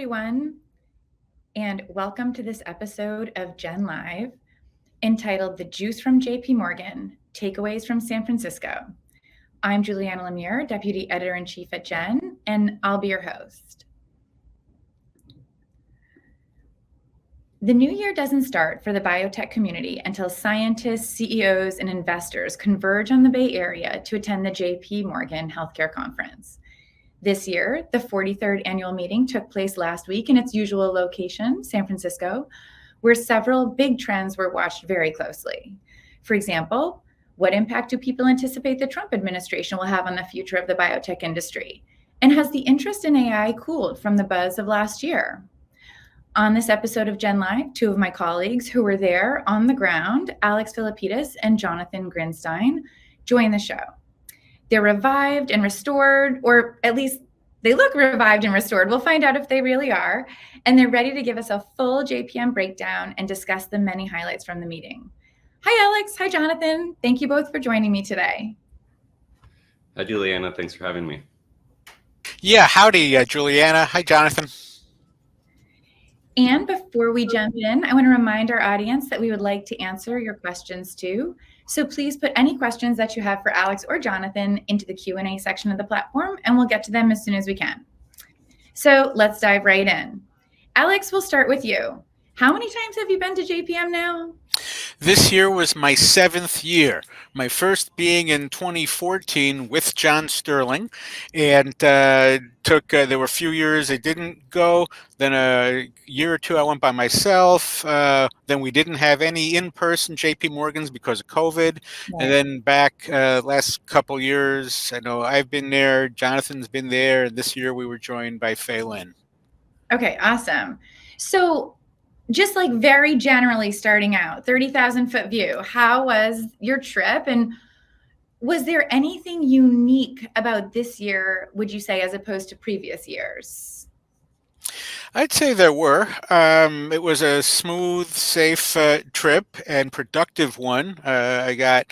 everyone, and welcome to this episode of Gen Live entitled The Juice from JP Morgan, Takeaways from San Francisco. I'm Juliana Lemire, Deputy Editor-in-Chief at Gen, and I'll be your host. The new year doesn't start for the biotech community until scientists, CEOs, and investors converge on the Bay Area to attend the JP Morgan Healthcare Conference. This year, the 43rd annual meeting took place last week in its usual location, San Francisco, where several big trends were watched very closely. For example, what impact do people anticipate the Trump administration will have on the future of the biotech industry? And has the interest in AI cooled from the buzz of last year? On this episode of Gen Live, two of my colleagues who were there on the ground, Alex Philippidis and Jonathan Grinstein, joined the show. They're revived and restored, or at least they look revived and restored. We'll find out if they really are. And they're ready to give us a full JPM breakdown and discuss the many highlights from the meeting. Hi, Alex. Hi, Jonathan. Thank you both for joining me today. Hi, Juliana. Thanks for having me. Yeah, howdy, Juliana. Hi, Jonathan. And before we jump in, I want to remind our audience that we would like to answer your questions too. So please put any questions that you have for Alex or Jonathan into the Q&A section of the platform, and we'll get to them as soon as we can. So let's dive right in. Alex, we'll start with you. How many times have you been to JPM now? This year was my 7th year, my first being in 2014 with John Sterling, and there were a few years I didn't go, then a year or two I went by myself, then we didn't have any in-person JP Morgans because of COVID, and then back last couple years, I know I've been there, Jonathan's been there, and this year we were joined by Fei Lin. Okay, awesome. So just like very generally starting out, 30,000 foot view, how was your trip? And was there anything unique about this year, would you say, as opposed to previous years? I'd say there were. It was a smooth, safe trip and productive one. I got,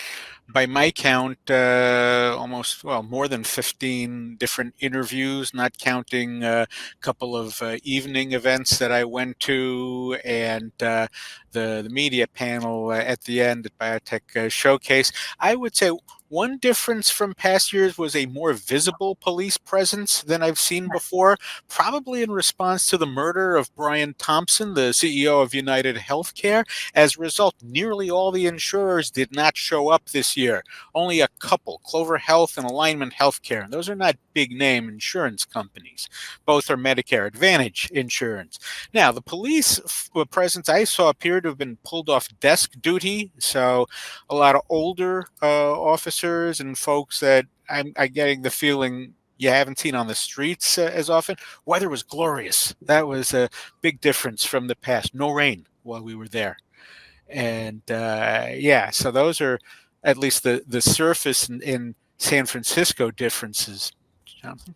by my count, more than 15 different interviews, not counting a couple of evening events that I went to and the media panel at the end at Biotech Showcase. I would say one difference from past years was a more visible police presence than I've seen before, probably in response to the murder of Brian Thompson, the CEO of United Healthcare. As a result, nearly all the insurers did not show up this year. Only a couple, Clover Health and Alignment Healthcare. Those are not big name insurance companies. Both are Medicare Advantage insurance. Now, the police presence I saw appeared to have been pulled off desk duty, so a lot of older officers and folks that I'm getting the feeling you haven't seen on the streets as often. Weather was glorious. That was a big difference from the past. No rain while we were there. And so those are at least the surface in San Francisco differences. Jonathan?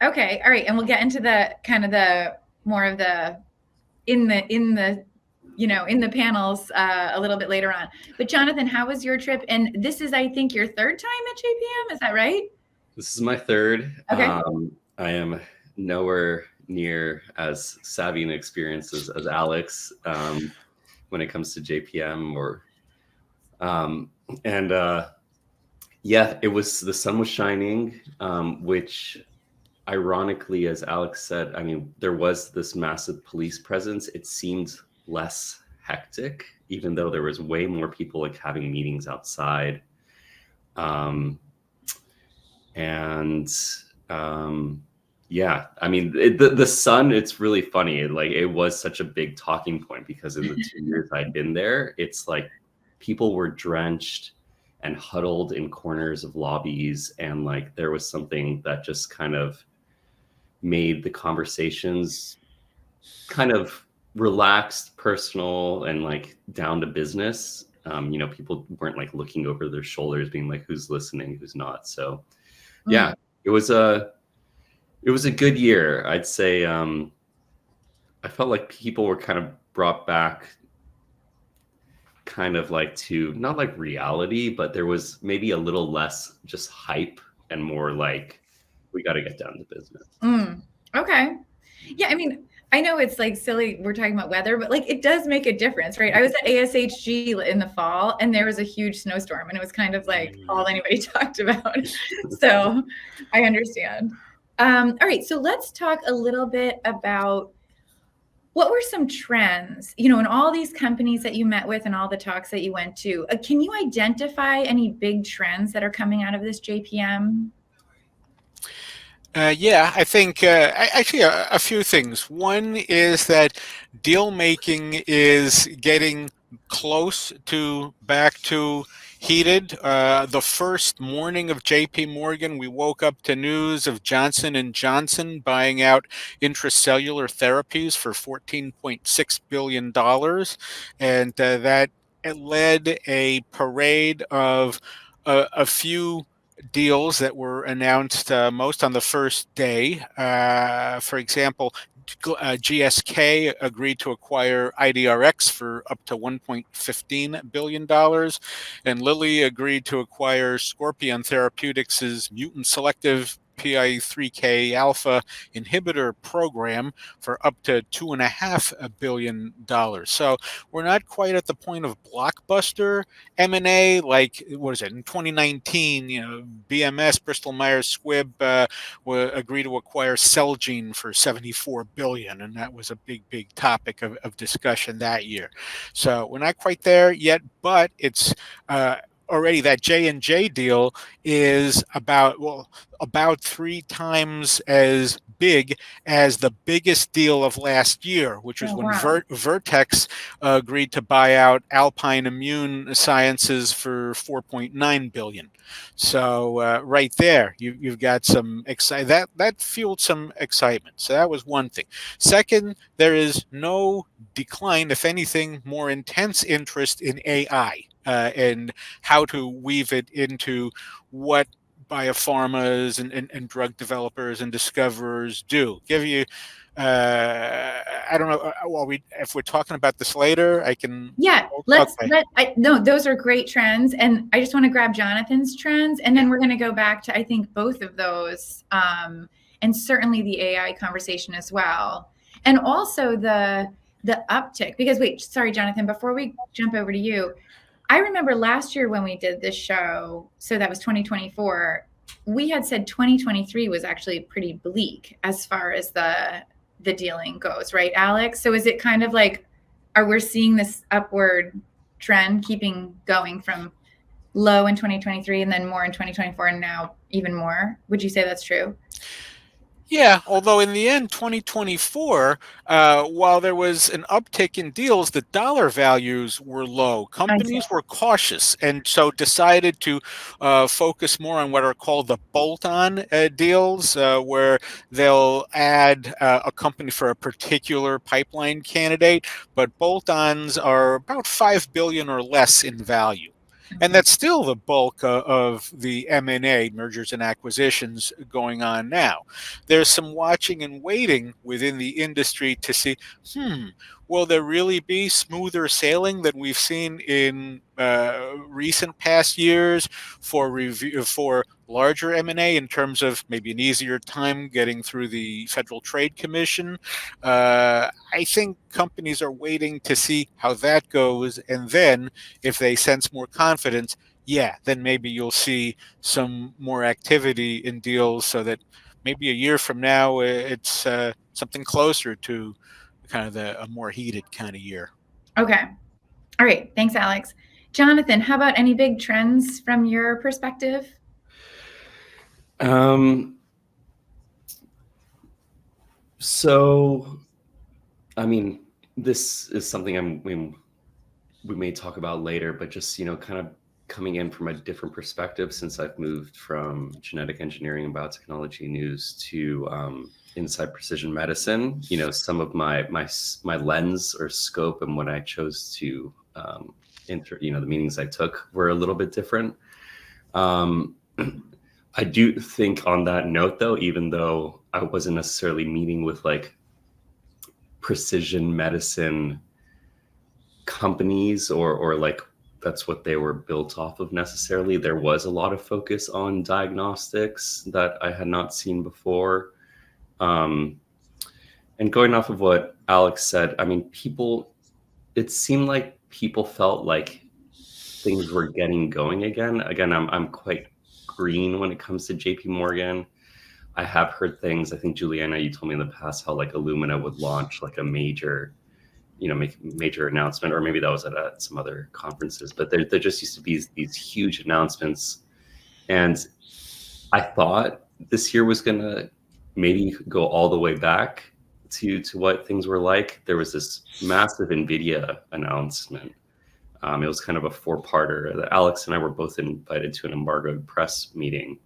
Okay, all right. And we'll get into the kind of the more of the in the panels a little bit later on. But Jonathan, how was your trip? And this is, I think, your third time at JPM. Is that right? This is my third. Okay. I am nowhere near as savvy and experienced as Alex when it comes to JPM it was, the sun was shining, which ironically, as Alex said, I mean, there was this massive police presence. It seemed less hectic, even though there was way more people like having meetings outside. I mean, the sun, it's really funny. It was such a big talking point because in the 2 years I'd been there, it's like people were drenched and huddled in corners of lobbies. And like, there was something that just kind of made the conversations kind of relaxed, personal, and like down to business. People weren't like looking over their shoulders being like, who's listening, who's not. So yeah, it was a good year. I'd say I felt like people were kind of brought back kind of like to, not like reality, but there was maybe a little less just hype and more like, we got to get down to business. Okay. Yeah, I mean, I know it's like silly, we're talking about weather, but like it does make a difference, right? I was at ASHG in the fall and there was a huge snowstorm and it was kind of like all anybody talked about. So I understand. All right, so let's talk a little bit about what were some trends, in all these companies that you met with and all the talks that you went to. Can you identify any big trends that are coming out of this JPM? Yeah, I think actually a few things. One is that deal making is getting close to back to heated. The first morning of JP Morgan, we woke up to news of Johnson and Johnson buying out intracellular therapies for $14.6 billion. And that it led a parade of a few deals that were announced most on the first day. For example, GSK agreed to acquire IDRX for up to $1.15 billion, and Lilly agreed to acquire Scorpion Therapeutics' mutant selective PI3K alpha inhibitor program for up to $2.5 billion. So we're not quite at the point of blockbuster M&A, like what is it in 2019? BMS, Bristol Myers Squibb, agreed to acquire Celgene for $74 billion, and that was a big topic of discussion that year. So we're not quite there yet, but it's already that J&J deal is about 3 times as big as the biggest deal of last year, which was when Vertex agreed to buy out Alpine Immune Sciences for $4.9 billion. So right there, you've got some that fueled some excitement. So that was one thing. Second, there is no decline, if anything, more intense interest in AI and how to weave it into what biopharmas and drug developers and discoverers do. Give you, I don't know. Well, if we're talking about this later, I can. Yeah, no, those are great trends, and I just want to grab Jonathan's trends, and then we're going to go back to I think both of those, and certainly the AI conversation as well, and also the uptick. Because wait, sorry, Jonathan, before we jump over to you. I remember last year when we did this show, so that was 2024, we had said 2023 was actually pretty bleak as far as the dealing goes, right, Alex? So is it kind of like, are we seeing this upward trend keeping going from low in 2023 and then more in 2024 and now even more? Would you say that's true? Yeah, although in the end, 2024, while there was an uptick in deals, the dollar values were low. Companies were cautious and so decided to focus more on what are called the bolt-on deals, where they'll add a company for a particular pipeline candidate, but bolt-ons are about $5 billion or less in value. And that's still the bulk of the M&A, mergers and acquisitions, going on now. There's some watching and waiting within the industry to see, will there really be smoother sailing than we've seen in recent past years for larger M&A in terms of maybe an easier time getting through the Federal Trade Commission? I think companies are waiting to see how that goes, and then if they sense more confidence, then maybe you'll see some more activity in deals so that maybe a year from now it's something closer to kind of a more heated kind of year. Okay. All right. Thanks, Alex. Jonathan, how about any big trends from your perspective? So, I mean, this is something we may talk about later, but just, kind of coming in from a different perspective since I've moved from genetic engineering and biotechnology news to inside precision medicine. Some of my lens or scope and what I chose to the meetings I took were a little bit different. I do think on that note, though, even though I wasn't necessarily meeting with like precision medicine companies or like that's what they were built off of necessarily, there was a lot of focus on diagnostics that I had not seen before. And going off of what Alex said, I mean, it seemed like people felt like things were getting going again. Again, I'm quite green when it comes to JP Morgan. I have heard things. I think Juliana, you told me in the past how like Illumina would launch like a major, make major announcement, or maybe that was at some other conferences. But there just used to be these huge announcements, and I thought this year was gonna maybe go all the way back to what things were like. There was this massive NVIDIA announcement. It was kind of a four-parter. Alex and I were both invited to an embargoed press meeting.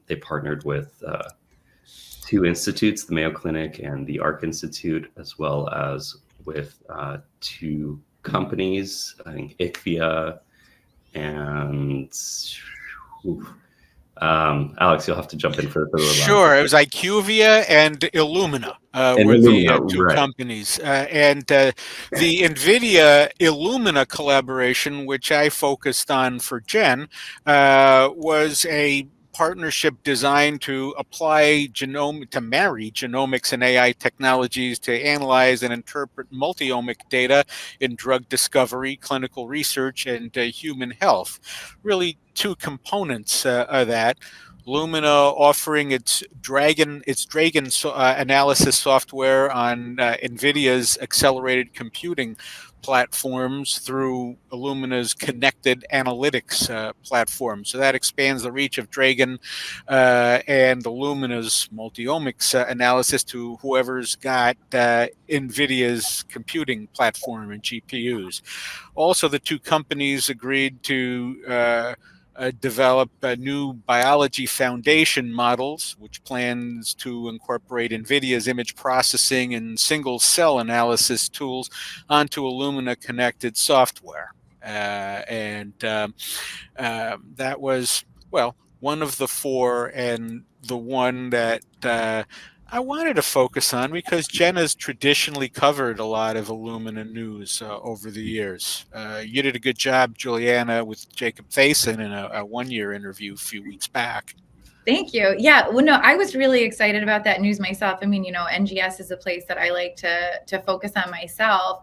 They partnered with two institutes, the Mayo Clinic and the Arc Institute, as well as with two companies, I think IQVIA and Alex, you'll have to jump in for the Sure, it was IQVIA and Illumina and were Illumina, the two right. companies. And the NVIDIA Illumina collaboration, which I focused on for Jen, was a partnership designed to marry genomics and AI technologies to analyze and interpret multi-omic data in drug discovery, clinical research, and human health. Really, two components of that. Lumina offering its Dragon analysis software on NVIDIA's accelerated computing platforms through Illumina's connected analytics platform. So that expands the reach of Dragon and Illumina's multi-omics analysis to whoever's got NVIDIA's computing platform and GPUs. Also, the two companies agreed to develop new biology foundation models, which plans to incorporate NVIDIA's image processing and single cell analysis tools onto Illumina connected software. That was, well, one of the four, and the one that I wanted to focus on because Jen has traditionally covered a lot of Illumina news over the years. You did a good job, Juliana, with Jacob Faison in a one-year interview a few weeks back. Thank you. Yeah, well, no, I was really excited about that news myself. I mean, NGS is a place that I like to focus on myself.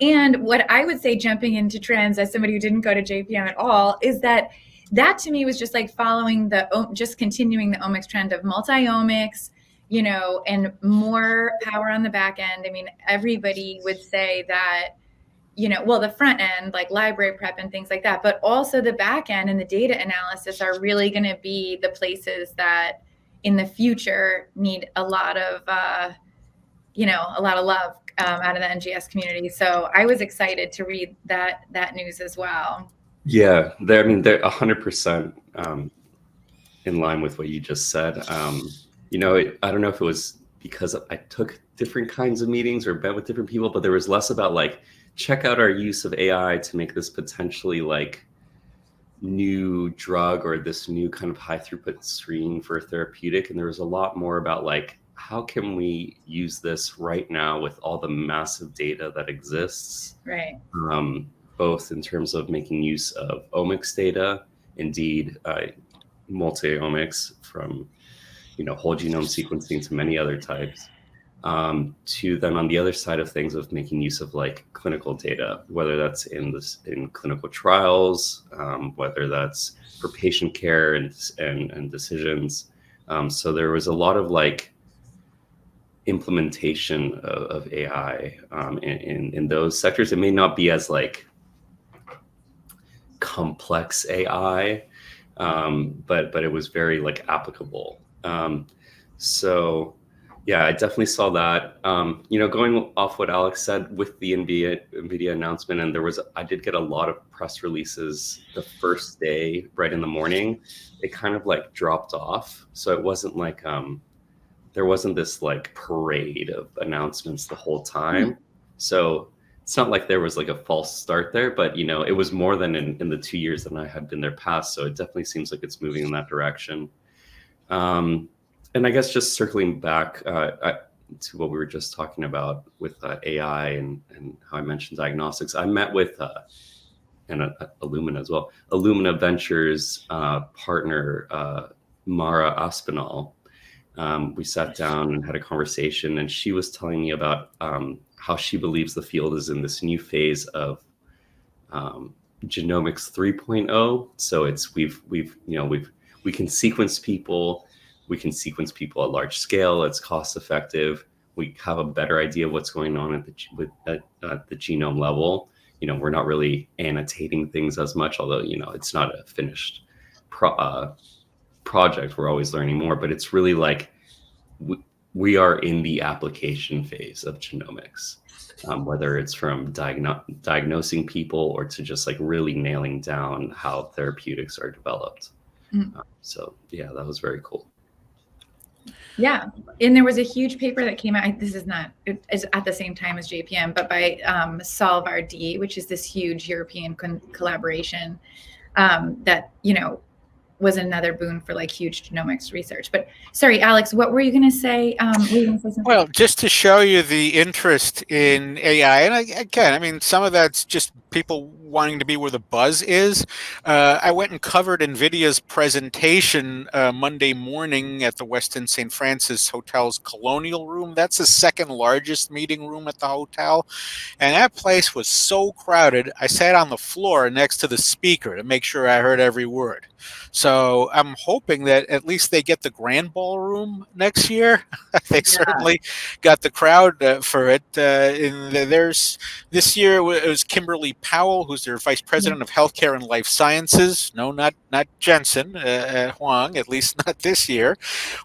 And what I would say, jumping into trends as somebody who didn't go to JPM at all, is that to me was just like following just continuing the omics trend of multi-omics, and more power on the back end. I mean, everybody would say that, well, the front end, like library prep and things like that, but also the back end and the data analysis are really going to be the places that in the future need a lot of, love out of the NGS community. So I was excited to read that news as well. Yeah, they're 100% in line with what you just said. I don't know if it was because I took different kinds of meetings or met with different people, but there was less about like, check out our use of AI to make this potentially like new drug or this new kind of high throughput screen for a therapeutic. And there was a lot more about like, how can we use this right now with all the massive data that exists? Right. Both in terms of making use of omics data, indeed, multi-omics from, whole genome sequencing to many other types, to then on the other side of things of making use of like clinical data, whether that's in clinical trials, whether that's for patient care and decisions. So there was a lot of like implementation of AI in those sectors. It may not be as like complex AI, but it was very like applicable. So yeah, I definitely saw that. Going off what Alex said with the NVIDIA announcement, and I did get a lot of press releases the first day, right in the morning. It kind of like dropped off. So it wasn't like, there wasn't this like parade of announcements the whole time. So it's not like there was like a false start there, but it was more than in the 2 years that I had been there past. So it definitely seems like it's moving in that direction. And I guess just circling back to what we were just talking about with AI and how I mentioned diagnostics, I met with Illumina as well, Illumina Ventures partner Mara Aspinall, We sat down and had a conversation, and she was telling me about how she believes the field is in this new phase of genomics 3.0. So it's we can sequence people, we can sequence people at large scale. It's cost effective. We have a better idea of what's going on at the genome level. We're not really annotating things as much, although it's not a finished project. We're always learning more, but it's really like we are in the application phase of genomics. Whether it's from diagnosing people or to just like really nailing down how therapeutics are developed. So yeah, that was very cool. Yeah, and there was a huge paper that came out. This is not is at the same time as JPM, but by SolveRD, which is this huge European collaboration that was another boon for like huge genomics research. But sorry, Alex, what were you going to say? Well, just to show you the interest in AI, and again, I mean, some of that's just people wanting to be where the buzz is. I went and covered NVIDIA's presentation Monday morning at the Westin St. Francis Hotel's Colonial Room. That's the second largest meeting room at the hotel. And that place was so crowded, I sat on the floor next to the speaker to make sure I heard every word. So I'm hoping that at least they get the grand ballroom next year. They certainly got the crowd for it. There's this year it was Kimberly Powell, who's their vice president of healthcare and life sciences. No, not Jensen Huang, at least not this year.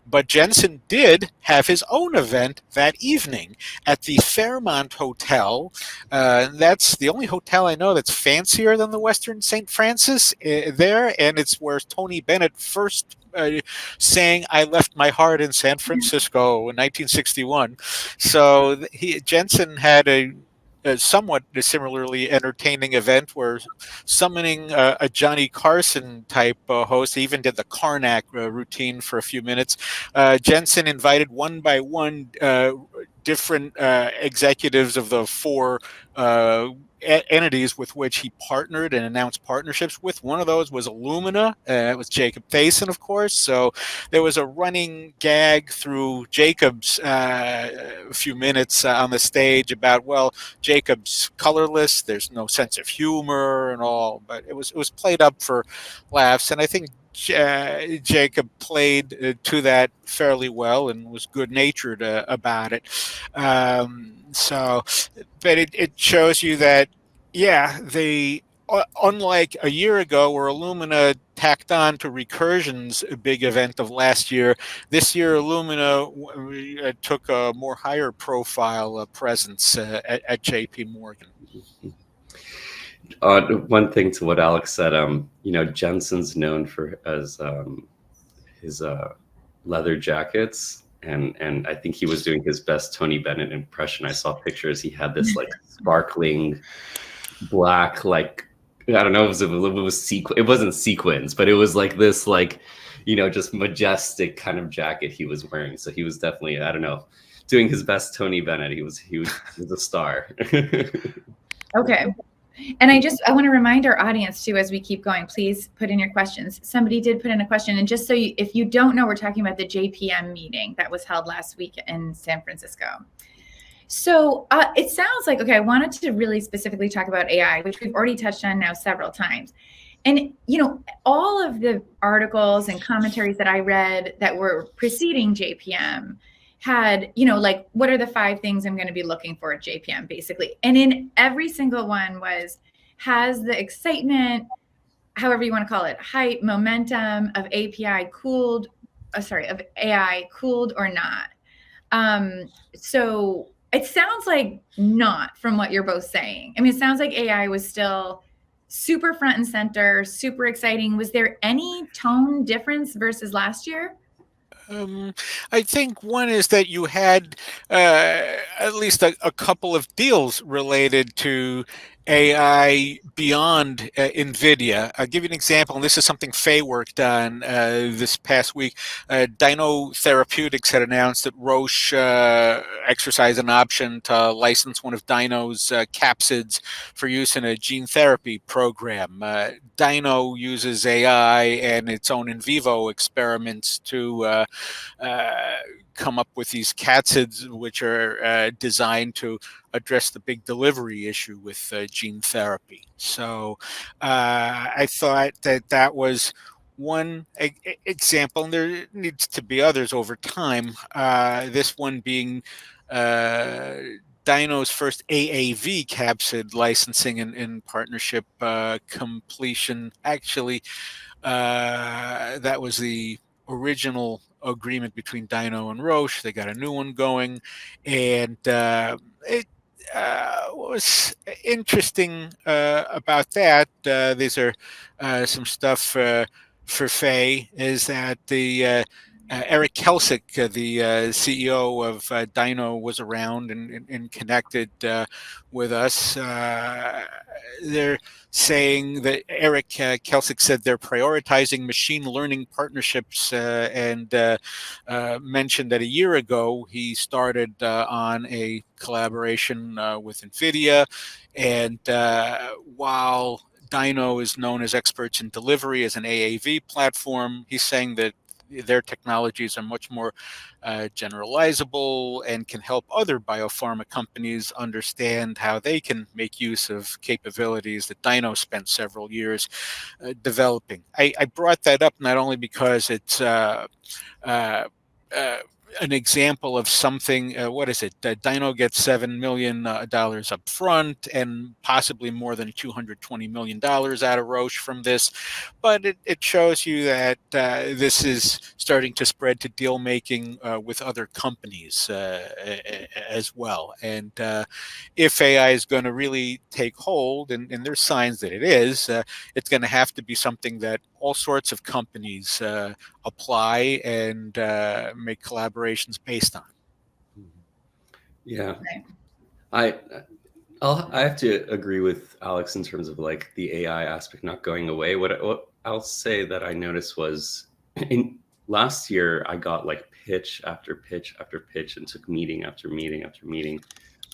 But Jensen did have his own event that evening at the Fairmont Hotel. That's the only hotel I know that's fancier than the Western St. Francis there, and it's where Tony Bennett first saying "I left my heart in San Francisco" in 1961. So Jensen had a somewhat similarly entertaining event where summoning a Johnny Carson type host. He even did the Karnak routine for a few minutes. Jensen invited one by one different executives of the four entities with which he partnered and announced partnerships with. One of those was Illumina. It was Jacob Thaysen, of course. So there was a running gag through Jacob's a few minutes on the stage about, well, Jacob's colorless. There's no sense of humor and all, but it was played up for laughs. And I think Jacob played to that fairly well and was good-natured about it. But it shows you that, yeah, they, unlike a year ago where Illumina tacked on to Recursion's big event of last year, this year Illumina took a more higher profile presence at JP Morgan. One thing to what Alex said, Jensen's known for his leather jackets, and I think he was doing his best Tony Bennett impression. I saw pictures. He had this like sparkling black, like, I don't know if it wasn't sequins, but it was like this, like, just majestic kind of jacket he was wearing. So he was definitely, I don't know, doing his best Tony Bennett. He was a star. Okay. And I want to remind our audience too, as we keep going, please put in your questions. Somebody did put in a question, and just so if you don't know, we're talking about the JPM meeting that was held last week in San Francisco. So it sounds like, okay, I wanted to really specifically talk about AI, which we've already touched on now several times. And, all of the articles and commentaries that I read that were preceding JPM had, like, what are the 5 things I'm going to be looking for at JPM, basically. And in every single one has the excitement, however you want to call it, hype, momentum of AI cooled or not. So it sounds like not, from what you're both saying. I mean, it sounds like AI was still super front and center, super exciting. Was there any tone difference versus last year? I think one is that you had at least a couple of deals related to AI beyond NVIDIA. I'll give you an example, and this is something Faye worked on this past week. Dino Therapeutics had announced that Roche exercised an option to license one of Dino's capsids for use in a gene therapy program. Dino uses AI and its own in vivo experiments to come up with these capsids, which are designed to address the big delivery issue with gene therapy. So I thought that that was one example, and there needs to be others over time. This one being Dino's first AAV capsid licensing in partnership completion. Actually, that was the original agreement between Dino and Roche. They got a new one going, and it what was interesting about that. These are some stuff for Faye. Is that the Eric Kelsick, the CEO of Dino, was around and connected with us. They're saying that Eric Kelsick said they're prioritizing machine learning partnerships and mentioned that a year ago he started on a collaboration with NVIDIA. And while Dino is known as experts in delivery as an AAV platform, he's saying that their technologies are much more generalizable and can help other biopharma companies understand how they can make use of capabilities that Dino spent several years developing. I brought that up not only because it's uh, an example of something. What is it? Dino gets $7 million up front and possibly more than $220 million out of Roche from this. But it shows you that this is starting to spread to deal making with other companies as well. And if AI is going to really take hold, and there's signs that it is, it's going to have to be something that all sorts of companies apply and make collaborations based on. Yeah, Right. I I have to agree with Alex in terms of like the AI aspect not going away. What I'll say that I noticed was in last year I got like pitch after pitch after pitch and took meeting after meeting after meeting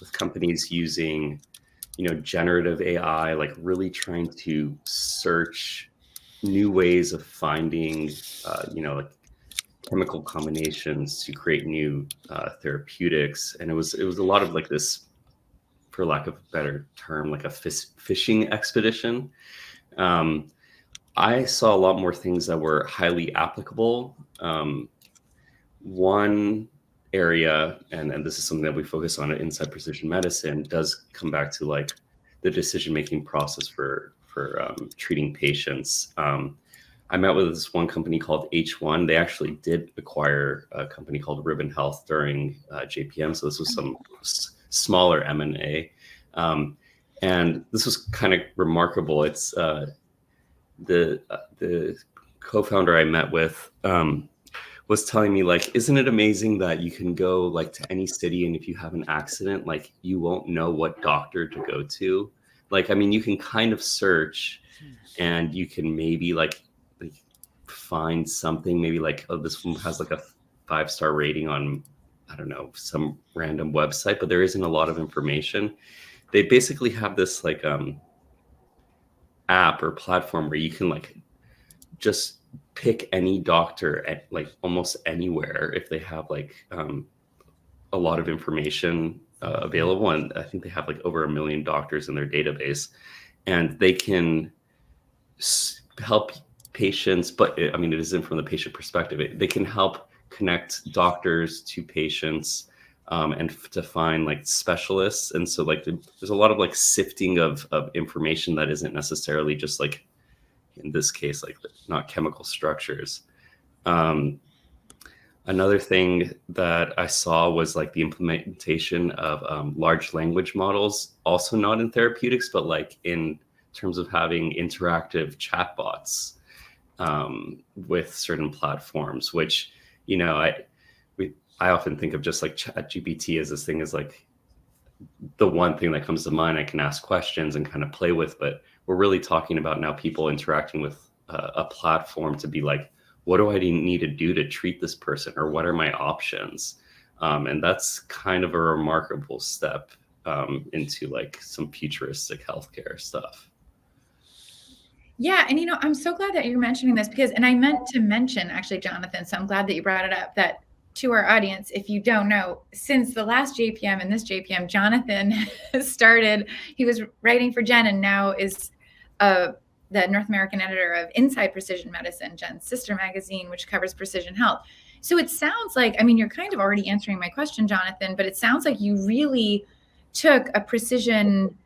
with companies using, generative AI, like really trying to search new ways of finding, like chemical combinations to create new therapeutics. And it was a lot of like this, for lack of a better term, like a fishing expedition. Um, I saw a lot more things that were highly applicable. One area, and this is something that we focus on at Inside Precision Medicine, does come back to like the decision-making process for treating patients. I met with this one company called H1. They actually did acquire a company called Ribbon Health during JPM. So this was some smaller M&A. And this was kind of remarkable. It's the co-founder I met with was telling me, like, isn't it amazing that you can go like to any city, and if you have an accident, like you won't know what doctor to go to. Like, I mean, you can kind of search and you can maybe like find something, maybe like, oh, this one has like a 5-star rating on, I don't know, some random website, but there isn't a lot of information. They basically have this like app or platform where you can like just pick any doctor at like almost anywhere if they have like a lot of information available. And I think they have like over 1 million doctors in their database, and they can help patients. But I mean, it isn't from the patient perspective. They can help connect doctors to patients and to find like specialists. And so like there's a lot of like sifting of information that isn't necessarily just like, in this case, like not chemical structures. Another thing that I saw was like the implementation of large language models, also not in therapeutics, but like in terms of having interactive chatbots with certain platforms, which, I often think of just like ChatGPT as this thing is like the one thing that comes to mind. I can ask questions and kind of play with, but we're really talking about now people interacting with a platform to be like, what do I need to do to treat this person, or what are my options? And that's kind of a remarkable step into like some futuristic healthcare stuff. Yeah. And, I'm so glad that you're mentioning this because, and I meant to mention actually, Jonathan, so I'm glad that you brought it up, that to our audience, if you don't know, since the last JPM and this JPM, Jonathan has started, he was writing for Jen and now is the North American editor of Inside Precision Medicine, Jen's sister magazine, which covers precision health. So it sounds like, you're kind of already answering my question, Jonathan, but it sounds like you really took a precision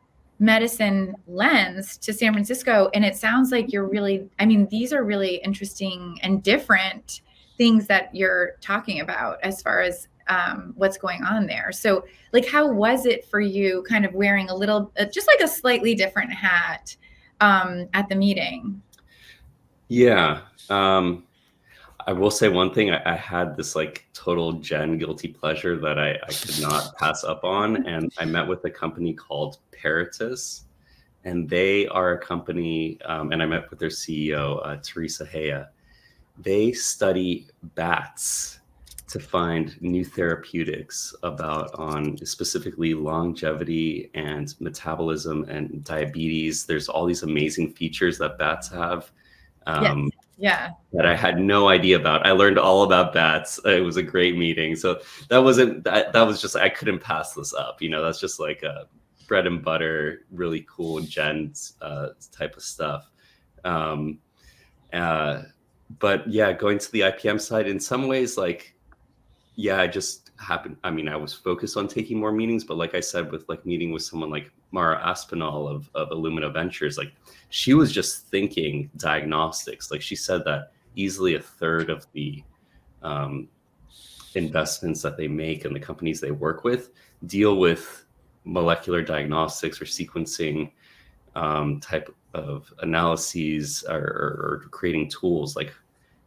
medicine lens to San Francisco. And it sounds like you're really, these are really interesting and different things that you're talking about as far as what's going on there. So like, how was it for you kind of wearing a little, just like a slightly different hat at the meeting? Yeah. I will say one thing. I had this like total Jen guilty pleasure that I could not pass up on. And I met with a company called Peritus, and they are a company, and I met with their CEO, Teresa Haya. They study bats to find new therapeutics on specifically longevity and metabolism and diabetes. There's all these amazing features that bats have. Yes. Yeah. That I had no idea about. I learned all about bats. It was a great meeting. So that was just, I couldn't pass this up. That's just like a bread and butter, really cool Jen's type of stuff. But yeah, going to the IPM side in some ways, like, yeah, I just happened. I was focused on taking more meetings, but like I said, with like meeting with someone like Mara Aspinall of Illumina Ventures, like she was just thinking diagnostics. Like she said that easily a third of the investments that they make and the companies they work with deal with molecular diagnostics or sequencing type of analyses or creating tools. Like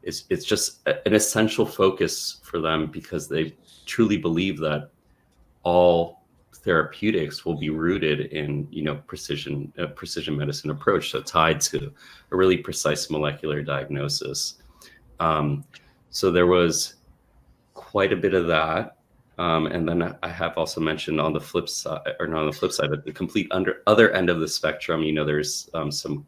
it's just an essential focus for them because they truly believe that all therapeutics will be rooted in precision medicine approach, so tied to a really precise molecular diagnosis. So there was quite a bit of that. And then I have also mentioned on the flip side, or not on the flip side, but the complete other end of the spectrum, there's some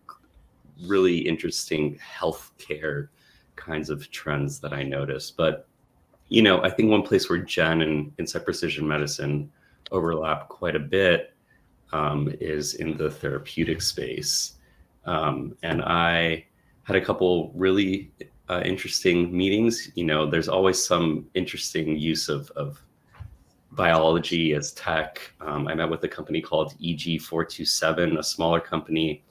really interesting healthcare kinds of trends that I noticed. But, I think one place where Jen and Inside Precision Medicine overlap quite a bit is in the therapeutic space. And I had a couple really interesting meetings. There's always some interesting use of biology as tech. I met with a company called EG427, a smaller company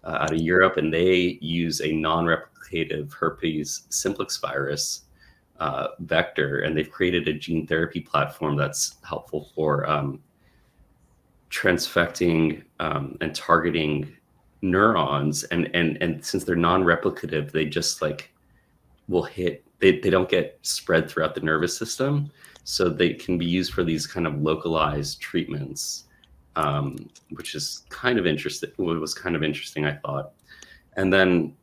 out of Europe, and they use a non-replicative herpes simplex virus vector, and they've created a gene therapy platform that's helpful for transfecting and targeting neurons. And since they're non-replicative, they just like will hit. They don't get spread throughout the nervous system, so they can be used for these kind of localized treatments, which is kind of interesting. What was kind of interesting, I thought. And then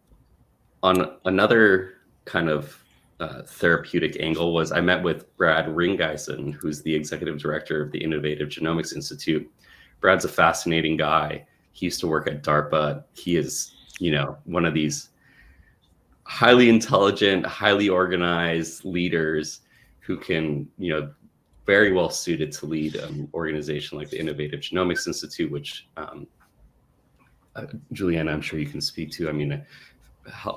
on another kind of therapeutic angle was I met with Brad Ringeisen, who's the executive director of the Innovative Genomics Institute. Brad's a fascinating guy. He used to work at DARPA. He is, one of these highly intelligent, highly organized leaders who can, very well suited to lead an organization like the Innovative Genomics Institute, which Juliana, I'm sure you can speak to.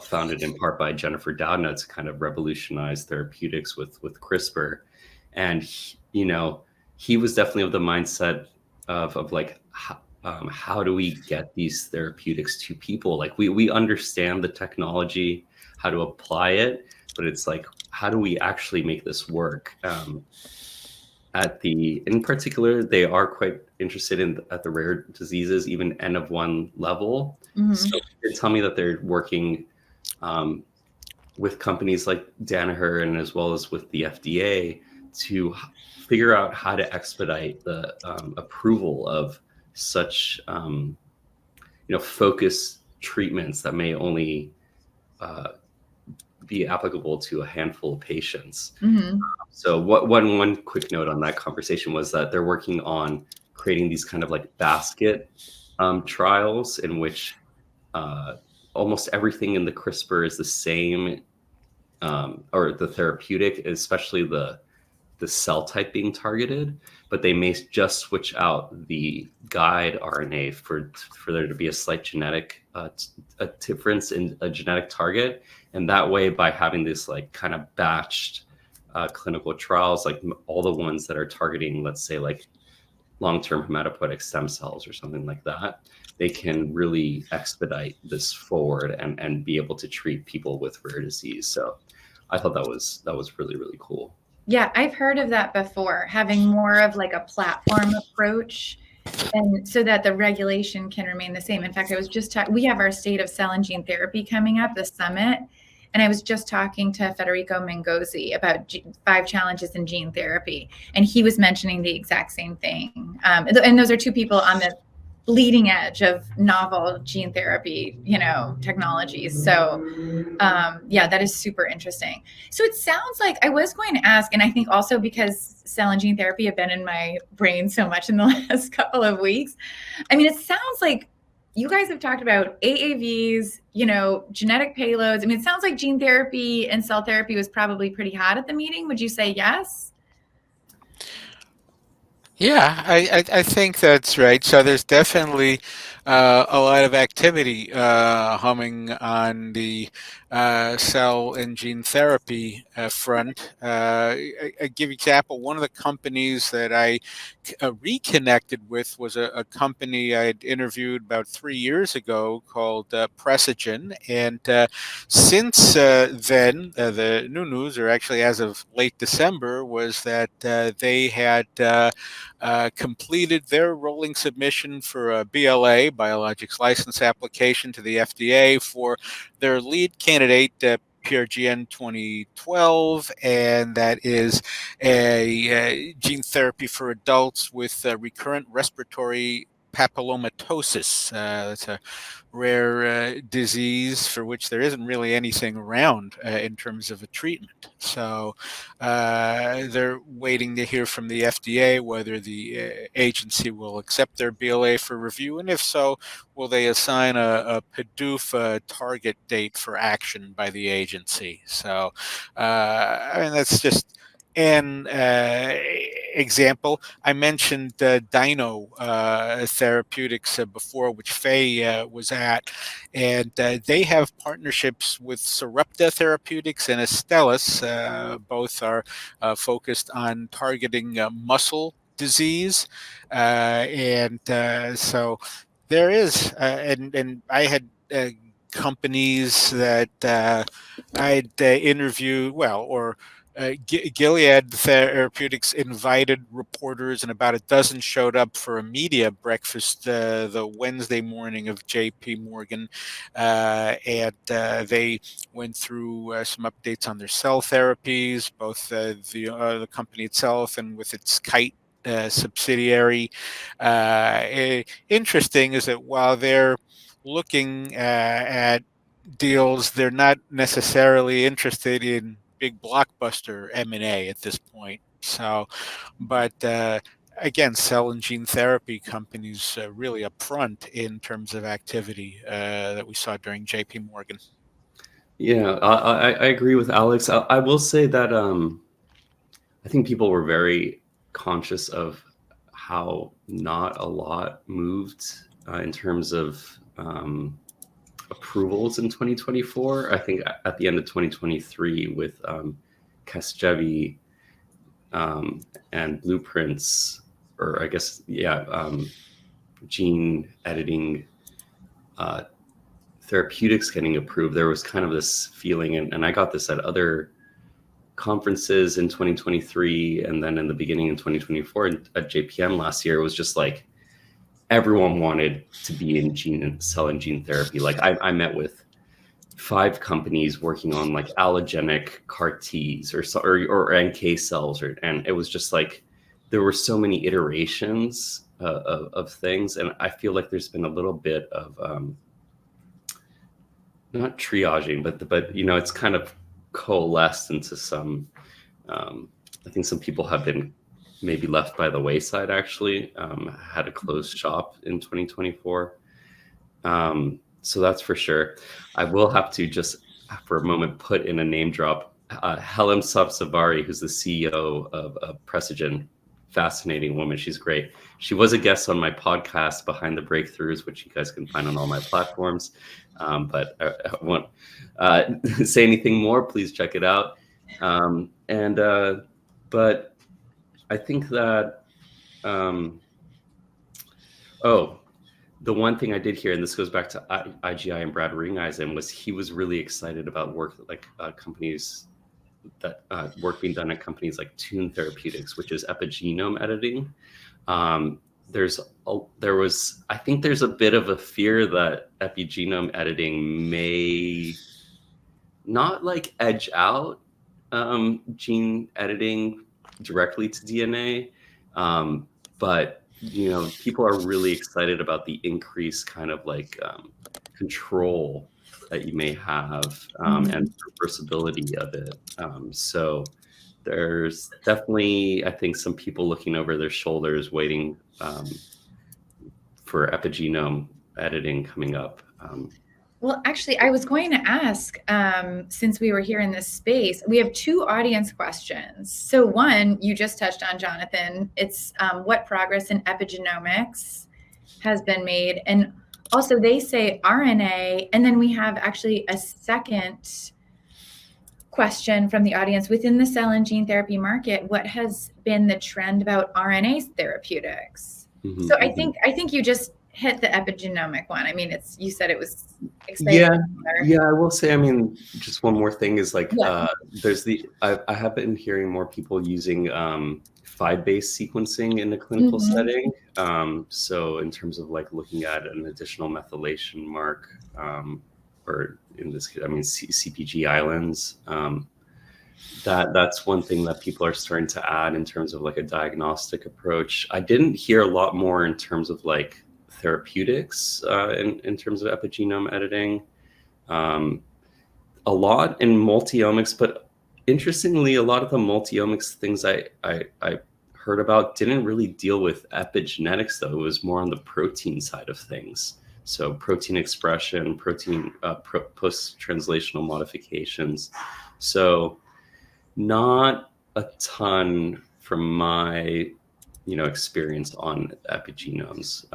Founded in part by Jennifer Doudna to kind of revolutionize therapeutics with CRISPR. And, he was definitely of the mindset of like, how do we get these therapeutics to people? Like we understand the technology, how to apply it, but it's like, how do we actually make this work? In particular, they are quite interested at the rare diseases, even N of 1 level. Mm-hmm. So they tell me that they're working with companies like Danaher and as well as with the FDA to figure out how to expedite the approval of such focused treatments that may only be applicable to a handful of patients. Mm-hmm. So one quick note on that conversation was that they're working on creating these kind of like basket trials in which almost everything in the CRISPR is the same, or the therapeutic, especially the cell type being targeted, but they may just switch out the guide RNA for there to be a slight genetic a difference in a genetic target. And that way, by having this like kind of batched clinical trials, like all the ones that are targeting, let's say like long-term hematopoietic stem cells or something like that, they can really expedite this forward and be able to treat people with rare disease. So I thought that was really, really cool. Yeah, I've heard of that before, having more of like a platform approach, and so that the regulation can remain the same. In fact, I was just we have our State of Cell and Gene Therapy coming up, the summit, and I was just talking to Federico Mengozzi about 5 challenges in gene therapy, and he was mentioning the exact same thing. And those are 2 people on the bleeding edge of novel gene therapy, technologies. So yeah, that is super interesting. So it sounds like, I was going to ask, and I think also because cell and gene therapy have been in my brain so much in the last couple of weeks, I mean, it sounds like you guys have talked about AAVs, genetic payloads. I mean, it sounds like gene therapy and cell therapy was probably pretty hot at the meeting. Would you say yes? Yeah, I think that's right. So there's definitely a lot of activity humming on the cell and gene therapy front. I give you an example. One of the companies that I reconnected with was a company I had interviewed about 3 years ago called Precigen. And since then, the new news, or actually as of late December, was that they had completed their rolling submission for a BLA, Biologics License Application, to the FDA for their lead candidate, PRGN 2012, and that is a gene therapy for adults with recurrent respiratory papillomatosis. That's a rare disease for which there isn't really anything around in terms of a treatment. So they're waiting to hear from the FDA whether the agency will accept their BLA for review, and if so, will they assign a PDUFA target date for action by the agency. So I mean, that's just an example. I mentioned Dino Therapeutics before, which Faye was at, and they have partnerships with Sarepta Therapeutics and Astellas. Both are focused on targeting muscle disease, and so there is, and I had companies that I'd interview, Gilead Therapeutics invited reporters, and about a dozen showed up for a media breakfast the Wednesday morning of JP Morgan, and they went through some updates on their cell therapies, both the company itself and with its Kite subsidiary. Interesting is that while they're looking at deals, they're not necessarily interested in big blockbuster M&A at this point. So, but again, cell and gene therapy companies really upfront in terms of activity that we saw during JP Morgan. Yeah, I agree with Alex. I will say that I think people were very conscious of how not a lot moved in terms of approvals in 2024. I think at the end of 2023 with Casgevy and Blueprints, or I guess, gene editing therapeutics getting approved, there was kind of this feeling, and I got this at other conferences in 2023, and then in the beginning in 2024 at JPM last year, it was just like everyone wanted to be in cell and gene therapy. Like I met with 5 companies working on like allogenic CAR Ts or NK cells, and it was just like there were so many iterations of things, and I feel like there's been a little bit of not triaging, but you know, it's kind of coalesced into some. I think some people have been maybe left by the wayside. Actually, had a closed shop in 2024. So that's for sure. I will have to just for a moment put in a name drop. Helen Sabsavari, who's the CEO of Precigen, fascinating woman. She's great. She was a guest on my podcast, Behind the Breakthroughs, which you guys can find on all my platforms. But I won't say anything more. Please check it out. But I think that, the one thing I did hear, and this goes back to IGI and Brad Ringeisen, was he was really excited about work like companies that work being done at companies like Tune Therapeutics, which is epigenome editing. I think there's a bit of a fear that epigenome editing may not like edge out gene editing directly to DNA, but you know, people are really excited about the increased kind of like control that you may have and reversibility of it. So there's definitely, I think, some people looking over their shoulders waiting for epigenome editing coming up. Well, actually, I was going to ask, since we were here in this space, we have 2 audience questions. So one, you just touched on, Jonathan. It's what progress in epigenomics has been made. And also they say RNA. And then we have actually a second question from the audience within the cell and gene therapy market. What has been the trend about RNA therapeutics? So I think you just hit the epigenomic one. I mean, you said it was exciting. Yeah, I will say, I mean, just one more thing is like, I have been hearing more people using 5-base sequencing in the clinical setting. So in terms of like looking at an additional methylation mark, or in this case, I mean, CPG islands, that's one thing that people are starting to add in terms of like a diagnostic approach. I didn't hear a lot more in terms of like therapeutics in terms of epigenome editing, a lot in multiomics, but interestingly, a lot of the multiomics things I heard about didn't really deal with epigenetics, though. It was more on the protein side of things. So protein expression, protein post-translational modifications. So not a ton from my experience on epigenomes.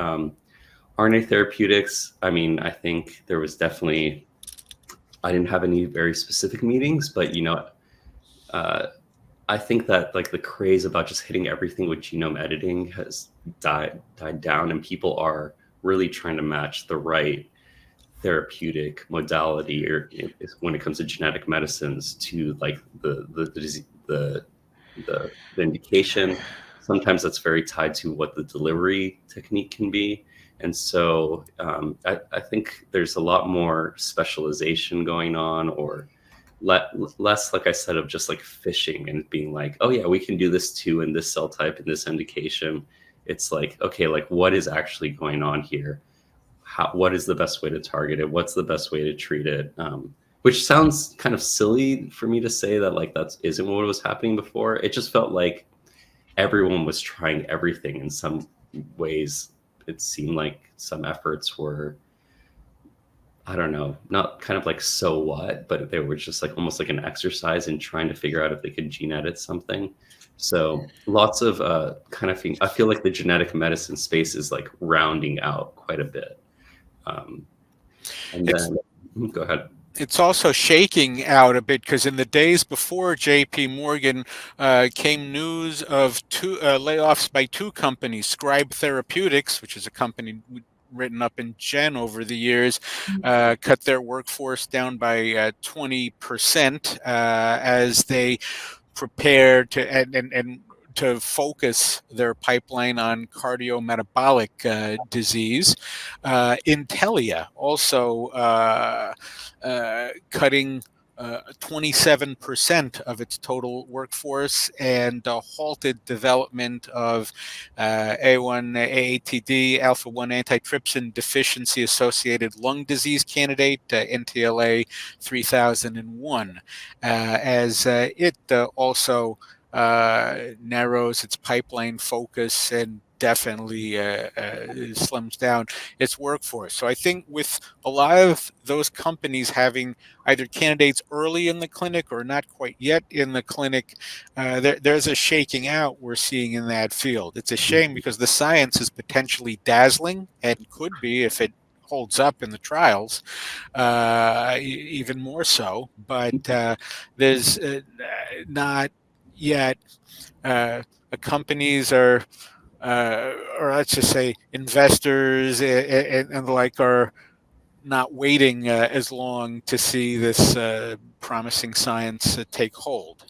RNA therapeutics, I mean, I think there was definitely, I didn't have any very specific meetings, but I think that like the craze about just hitting everything with genome editing has died down, and people are really trying to match the right therapeutic modality, or when it comes to genetic medicines, to like the indication. Sometimes that's very tied to what the delivery technique can be. And so I think there's a lot more specialization going on, or less, like I said, of just like fishing and being like, oh yeah, we can do this too in this cell type, in this indication. It's like, okay, like what is actually going on here? What is the best way to target it? What's the best way to treat it? Which sounds kind of silly for me to say that like that isn't what was happening before. It just felt like everyone was trying everything. In some ways, it seemed like some efforts were, I don't know, not kind of like so what, but they were just like almost like an exercise in trying to figure out if they could gene edit something. So lots of kind of thing. I feel like the genetic medicine space is like rounding out quite a bit. And then go ahead. It's also shaking out a bit, because in the days before JP Morgan came news of 2 layoffs by 2 companies. Scribe Therapeutics, which is a company written up in Gen over the years, cut their workforce down by 20% as they prepare to and to focus their pipeline on cardiometabolic disease. Intelia also cutting 27% of its total workforce and halted development of A1 AATD alpha 1 antitrypsin deficiency associated lung disease candidate, NTLA 3001, as it also narrows its pipeline focus and definitely slims down its workforce. So I think with a lot of those companies having either candidates early in the clinic or not quite yet in the clinic, there's a shaking out we're seeing in that field. It's a shame because the science is potentially dazzling and could be if it holds up in the trials, even more so. But there's not yet companies are, or let's just say investors and the like, are not waiting as long to see this promising science take hold.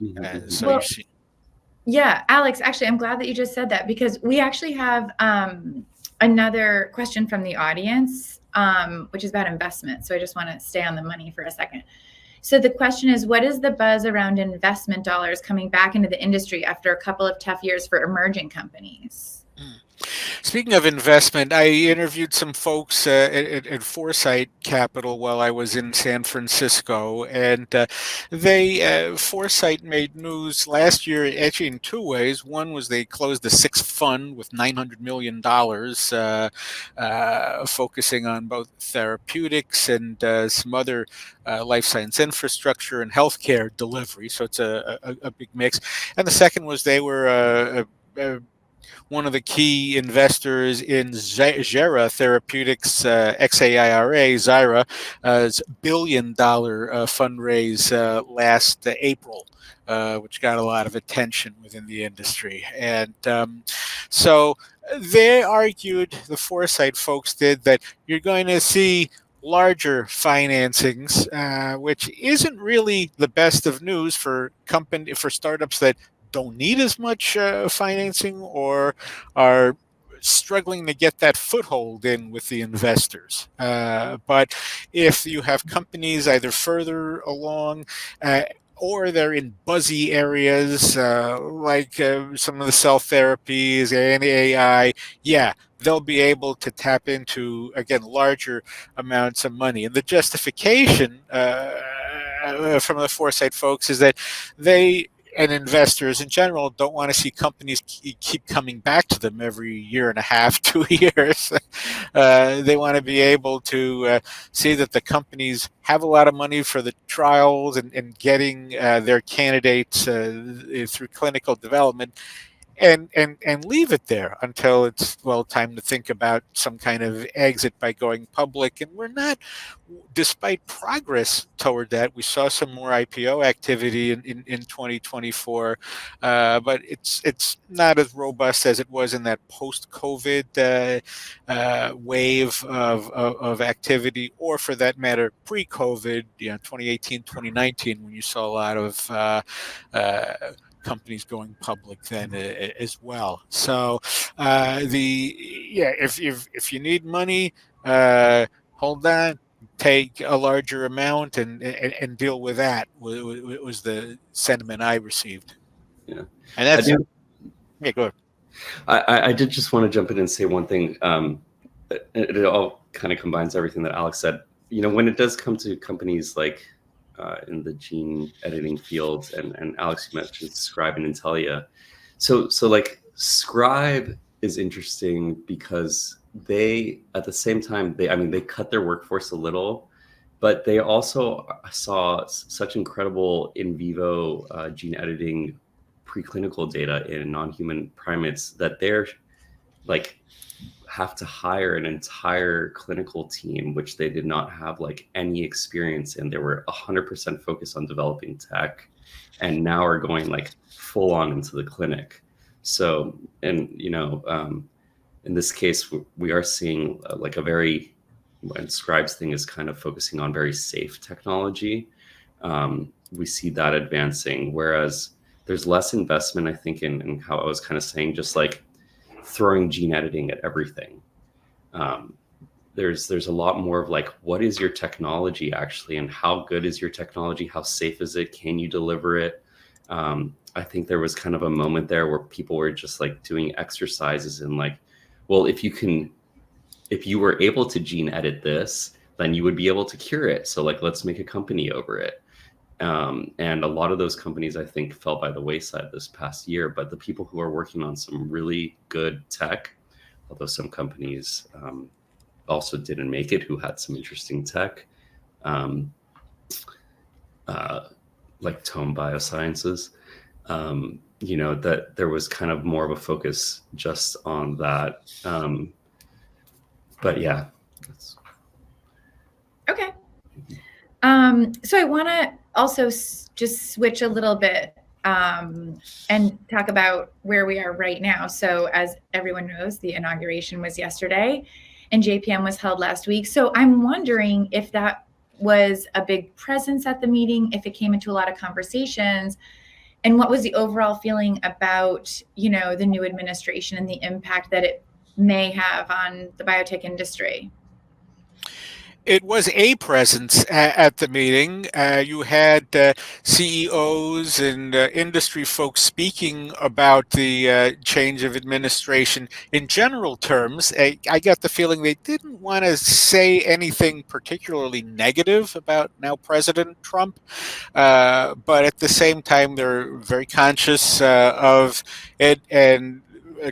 So Well, you see. yeah, Alex, actually, I'm glad that you just said that because we actually have another question from the audience, which is about investment. So I just want to stay on the money for a second. So the question is, what is the buzz around investment dollars coming back into the industry after a couple of tough years for emerging companies? Speaking of investment, I interviewed some folks at Foresight Capital while I was in San Francisco, and Foresight made news last year actually in two ways. One was they closed the sixth fund with $900 million, focusing on both therapeutics and some other life science infrastructure and healthcare delivery. So it's a big mix. And the second was they were one of the key investors in Xaira Therapeutics, XAIRA, Xaira's $1 billion fundraise last April, which got a lot of attention within the industry. And so they argued, the Foresight folks did, that you're going to see larger financings, which isn't really the best of news for startups that don't need as much financing or are struggling to get that foothold in with the investors. But if you have companies either further along or they're in buzzy areas like some of the cell therapies and AI, yeah, they'll be able to tap into, again, larger amounts of money. And the justification from the Foresight folks is that they and investors in general don't want to see companies keep coming back to them every year and a half, 2 years. They want to be able to see that the companies have a lot of money for the trials and getting their candidates through clinical development, and leave it there until it's, well, time to think about some kind of exit by going public. And we're not, despite progress toward that, we saw some more IPO activity in 2024, but it's not as robust as it was in that post-COVID wave of activity, or for that matter, pre-COVID, 2018, 2019, when you saw a lot of companies going public then as well. So if you need money, hold on, take a larger amount and deal with that. Was the sentiment I received. Yeah, and that's yeah. Go ahead. I did just want to jump in and say one thing. It all kind of combines everything that Alex said. When it does come to companies like in the gene editing field, and Alex, you mentioned Scribe and Intelia. So like Scribe is interesting because they, at the same time, they cut their workforce a little, but they also saw such incredible in vivo gene editing preclinical data in non-human primates that they're like have to hire an entire clinical team, which they did not have like any experience in. They were 100% focused on developing tech, and now are going like full on into the clinic. So, and in this case, we are seeing like a very, and Scribe's thing is kind of focusing on very safe technology. We see that advancing, whereas there's less investment, I think, in how I was kind of saying, just like throwing gene editing at everything. There's a lot more of like, what is your technology actually, and how good is your technology? How safe is it? Can you deliver it? I think there was kind of a moment there where people were just like doing exercises in like, well, if you were able to gene edit this, then you would be able to cure it. So like, let's make a company over it. And a lot of those companies, I think, fell by the wayside this past year. But the people who are working on some really good tech, although some companies also didn't make it, who had some interesting tech, like Tome Biosciences, that there was kind of more of a focus just on that. But yeah. Okay. So I want to also just switch a little bit and talk about where we are right now. So as everyone knows, the inauguration was yesterday and JPM was held last week. So I'm wondering if that was a big presence at the meeting, if it came into a lot of conversations, and what was the overall feeling about, the new administration and the impact that it may have on the biotech industry? It was a presence at the meeting. You had CEOs and industry folks speaking about the change of administration in general terms. I got the feeling they didn't want to say anything particularly negative about now President Trump, but at the same time, they're very conscious of it and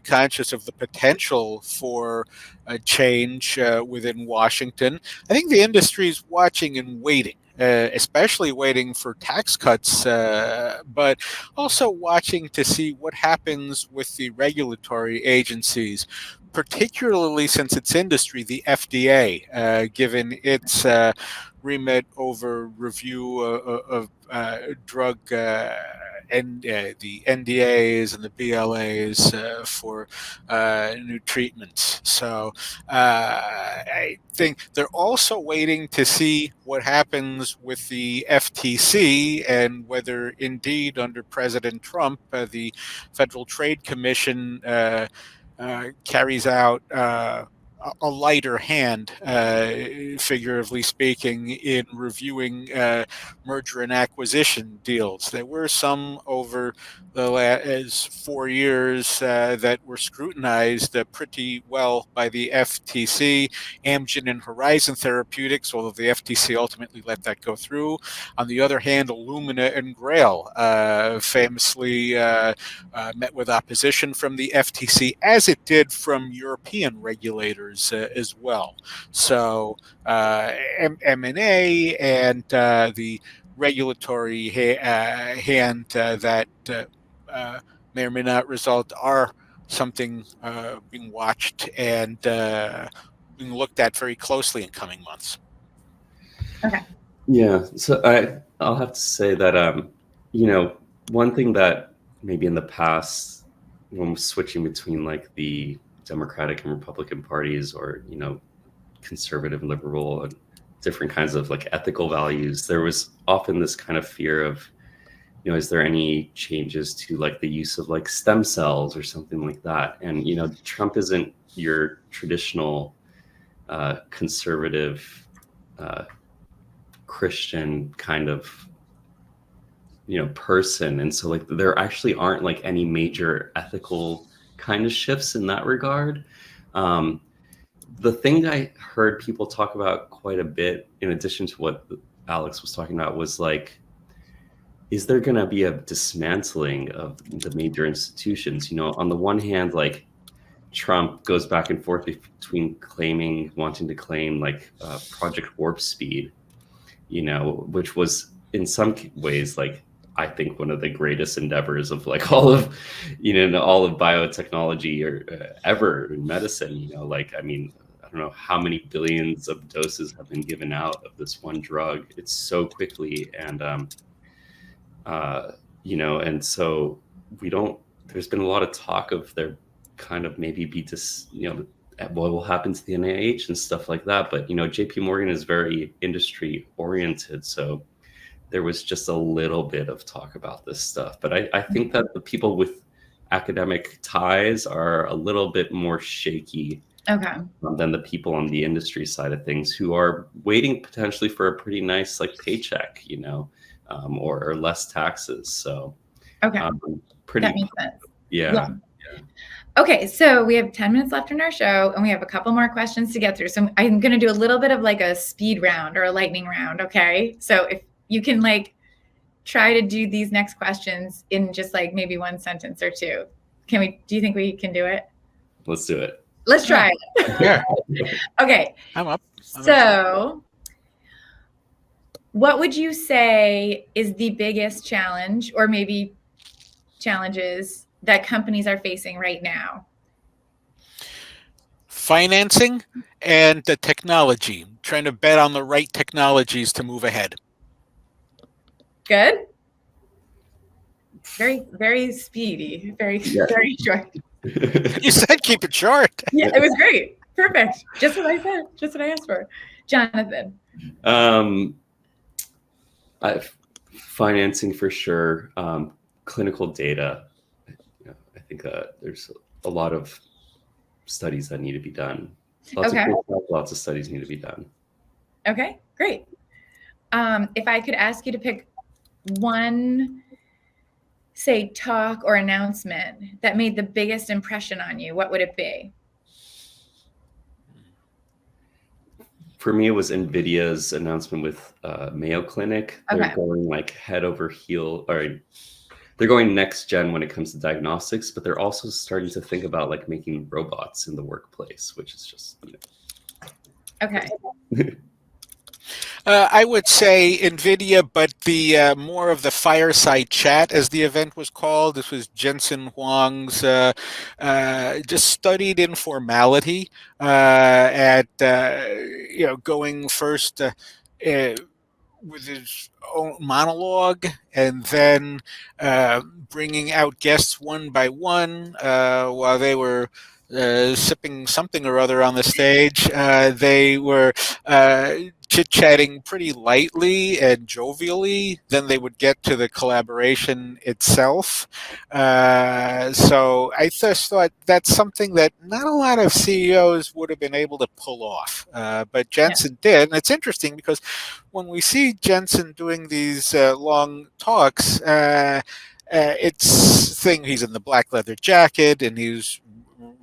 conscious of the potential for a change within Washington. I think the industry is watching and waiting. Especially waiting for tax cuts, but also watching to see what happens with the regulatory agencies, particularly since its industry, the FDA, given its remit over review of drug and the NDAs and the BLAs for new treatments. So I think they're also waiting to see what happens with the FTC and whether indeed under President Trump, the Federal Trade Commission carries out a lighter hand, figuratively speaking, in reviewing merger and acquisition deals. There were some over the last 4 years that were scrutinized pretty well by the FTC, Amgen and Horizon Therapeutics, although the FTC ultimately let that go through. On the other hand, Illumina and Grail famously met with opposition from the FTC, as it did from European regulators as well. So M&A and the regulatory hand that may or may not result are something being watched and being looked at very closely in coming months. Okay. Yeah, so I'll have to say that one thing that maybe in the past, when switching between like the Democratic and Republican parties, or conservative and liberal and different kinds of like ethical values, there was often this kind of fear of, is there any changes to like the use of like stem cells or something like that? And Trump isn't your traditional conservative Christian kind of person, and so like there actually aren't like any major ethical kind of shifts in that regard. The thing I heard people talk about quite a bit, in addition to what Alex was talking about, was like, is there going to be a dismantling of the major institutions? On the one hand, like Trump goes back and forth between wanting to claim like Project Warp Speed, which was in some ways like, I think, one of the greatest endeavors of like all of biotechnology or ever in medicine. I don't know how many billions of doses have been given out of this one drug. It's so quickly, and and so there's been a lot of talk of there kind of maybe be what will happen to the NIH and stuff like that. But JP Morgan is very industry oriented, so there was just a little bit of talk about this stuff. But I think that the people with academic ties are a little bit more shaky than the people on the industry side of things, who are waiting potentially for a pretty nice like paycheck, or less taxes. So pretty, that makes sense. Yeah. Okay, so we have 10 minutes left in our show, and we have a couple more questions to get through. So I'm going to do a little bit of like a speed round or a lightning round. Okay, so if you can like try to do these next questions in just like maybe one sentence or two. Do you think we can do it? Let's do it. Let's try it. Yeah. Okay. I'm up. So what would you say is the biggest challenge, or maybe challenges, that companies are facing right now? Financing and the technology, trying to bet on the right technologies to move ahead. Good. Very, very speedy. Very short. You said keep it short. Yeah, it was great. Perfect. Just what I said. Just what I asked for. Jonathan. Financing for sure. Clinical data. I think there's a lot of studies that need to be done. Lots of studies need to be done. Okay, great. If I could ask you to pick one, say, talk or announcement that made the biggest impression on you, what would it be? For me, it was NVIDIA's announcement with Mayo Clinic. They're going like head over heel, or they're going next gen when it comes to diagnostics, but they're also starting to think about like making robots in the workplace, which is just, Okay. I would say NVIDIA, but the more of the fireside chat, as the event was called. This was Jensen Huang's just studied informality at going first with his own monologue, and then bringing out guests one by one while they were sipping something or other on the stage. They were chit-chatting pretty lightly and jovially. Then they would get to the collaboration itself. So I just thought that's something that not a lot of CEOs would have been able to pull off. But Jensen did. And it's interesting because when we see Jensen doing these long talks, he's in the black leather jacket and he's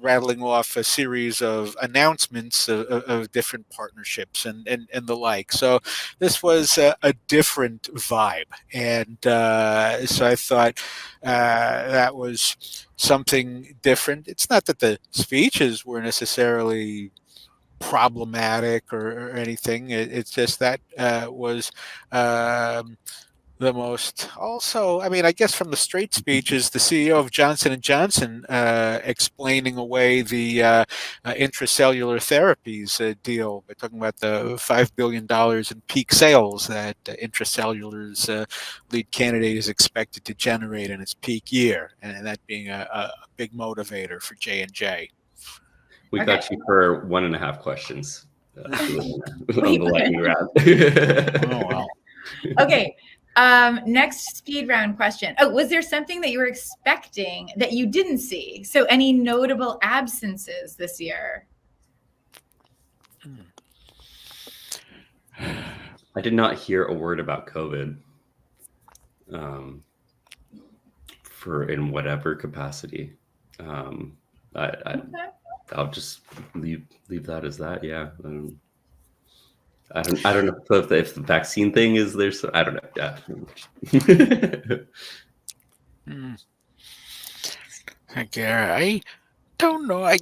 rattling off a series of announcements of different partnerships and the like. So this was a different vibe. And so I thought that was something different. It's not that the speeches were necessarily problematic or anything. It's just that was the most. Also, I mean, I guess from the straight speeches, the CEO of Johnson & Johnson explaining away the intracellular therapies deal by talking about the $5 billion in peak sales that Intracellular's lead candidate is expected to generate in its peak year, and that being a big motivator for J&J. We got you for 1.5 questions on the lightning round. Oh, wow. Okay. Next speed round question. Oh, was there something that you were expecting that you didn't see? So any notable absences this year? I did not hear a word about COVID in whatever capacity. I'll just leave that as that. Yeah. I don't know if the vaccine thing is there. So I don't know. Yeah. I don't know. I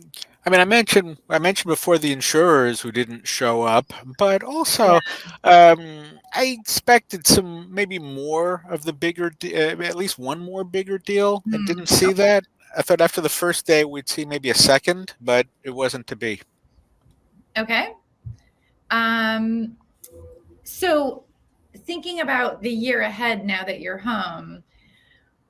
mean, I mentioned before the insurers who didn't show up, but also I expected maybe more of the bigger, at least one more bigger deal, and didn't see that. I thought after the first day we'd see maybe a second, but it wasn't to be. Okay. So thinking about the year ahead now that you're home,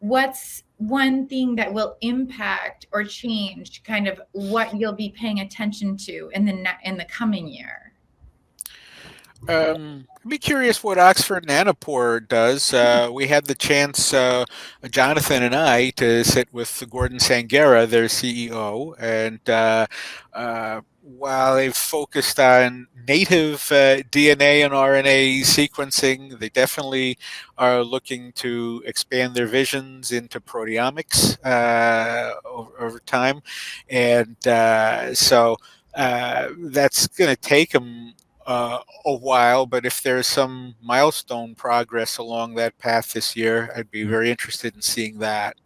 what's one thing that will impact or change kind of what you'll be paying attention to in the coming year? I'd be curious what Oxford Nanopore does. We had the chance, Jonathan and I, to sit with Gordon Sangera, their CEO, and while they've focused on native DNA and RNA sequencing, they definitely are looking to expand their visions into proteomics over time, and so that's going to take them a while, but if there's some milestone progress along that path this year, I'd be very interested in seeing that.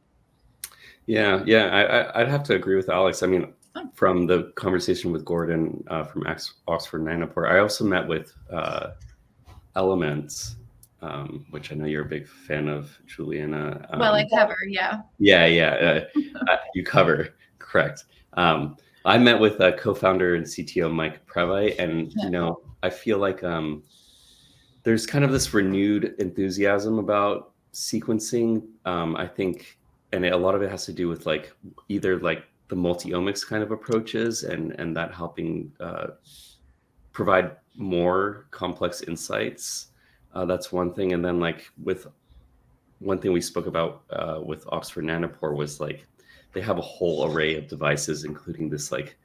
I'd have to agree with Alex. I mean, from the conversation with Gordon from Oxford Nanopore, I also met with Elements, which I know you're a big fan of, Juliana. Well, I cover, yeah. You cover, correct. I met with co-founder and CTO Mike Previte, and I feel like there's kind of this renewed enthusiasm about sequencing. I think, and a lot of it has to do with like either like the multi-omics kind of approaches, and that helping provide more complex insights. That's one thing, and then like with one thing we spoke about with Oxford Nanopore was like they have a whole array of devices, including this like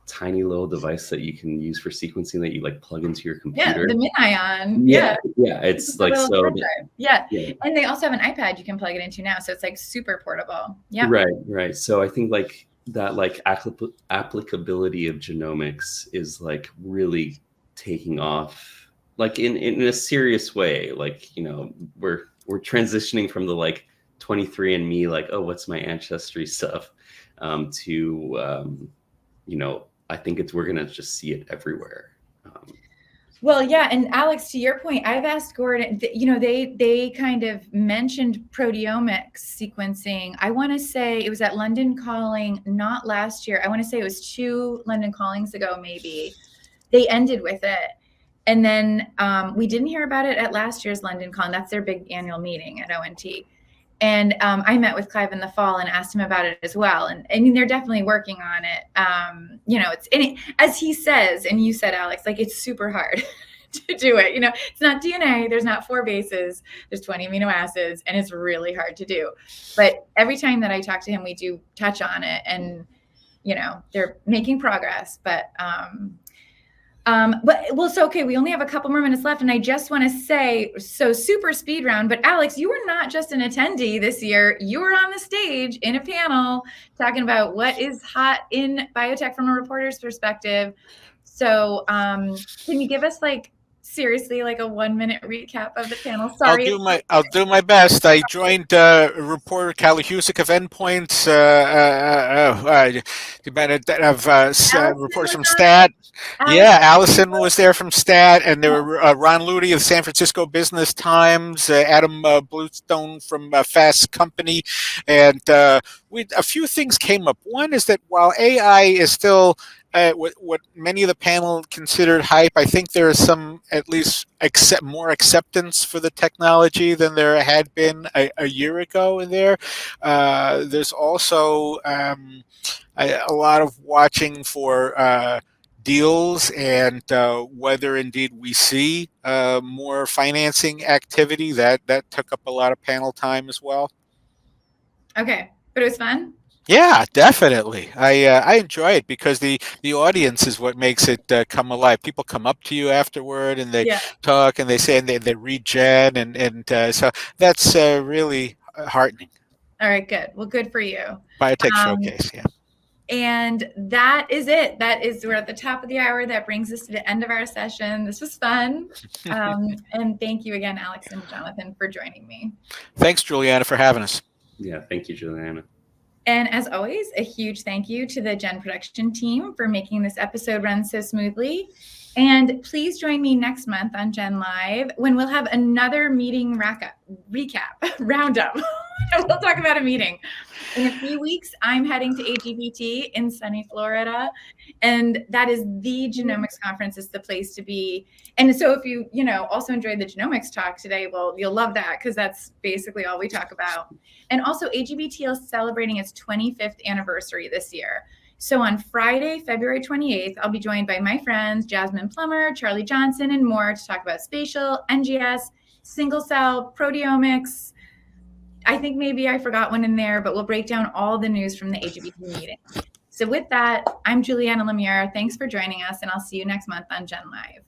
tiny little device that you can use for sequencing that you like plug into your computer. Yeah, the MinION. Yeah, it's like so. Yeah, and they also have an iPad you can plug it into now, so it's like super portable. Yeah, right. So I think like that like applicability of genomics is like really taking off, like in a serious way. Like we're transitioning from the like 23andMe, like, oh, what's my ancestry stuff, to I think we're gonna just see it everywhere. Well, yeah, and Alex, to your point, I've asked Gordon. They kind of mentioned proteomics sequencing. I want to say it was at London Calling, not last year. I want to say it was 2 London Callings ago, maybe. They ended with it, and then we didn't hear about it at last year's London Calling. That's their big annual meeting at ONT. And I met with Clive in the fall and asked him about it as well. And I mean, they're definitely working on it. As he says, and you said, Alex, like it's super hard to do it. It's not DNA. There's not 4 bases. There's 20 amino acids, and it's really hard to do. But every time that I talk to him, we do touch on it, and they're making progress. Okay, we only have a couple more minutes left, and I just want to say, so super speed round, but Alex, you were not just an attendee this year, you were on the stage in a panel talking about what is hot in biotech from a reporter's perspective. So can you give us seriously like a 1-minute recap of the panel? Sorry. I'll do my best. I joined reporter Callie Husick of Endpoints. Reporters from Stat. Yeah, Allison was there from Stat, and there were Ron Ludy of the San Francisco Business Times, Adam Bluestone from Fast Company, and a few things came up. One is that while AI is still what many of the panel considered hype, I think there is some at least more acceptance for the technology than there had been a year ago in there. There's also a lot of watching for deals and whether indeed we see more financing activity. That took up a lot of panel time as well. Okay, but it was fun. Yeah, definitely. I enjoy it because the audience is what makes it come alive. People come up to you afterward and they talk and they say, and they regen, and so that's really heartening. All right, good. Well, good for you. Biotech Showcase, yeah. And that is it. We're at the top of the hour. That brings us to the end of our session. This was fun. And thank you again, Alex and Jonathan, for joining me. Thanks, Juliana, for having us. Yeah, thank you, Juliana. And as always, a huge thank you to the Gen production team for making this episode run so smoothly. And please join me next month on Gen Live when we'll have another meeting roundup. We'll talk about a meeting. In a few weeks, I'm heading to AGBT in sunny Florida, and that is the genomics conference. Is the place to be. And so if you also enjoyed the genomics talk today, well, you'll love that because that's basically all we talk about. And also AGBT is celebrating its 25th anniversary this year. So on Friday, February 28th, I'll be joined by my friends, Jasmine Plummer, Charlie Johnson, and more to talk about spatial, NGS, single cell, proteomics. I think maybe I forgot one in there, but we'll break down all the news from the AGBT meeting. So with that, I'm Juliana Lemire. Thanks for joining us, and I'll see you next month on Gen Live.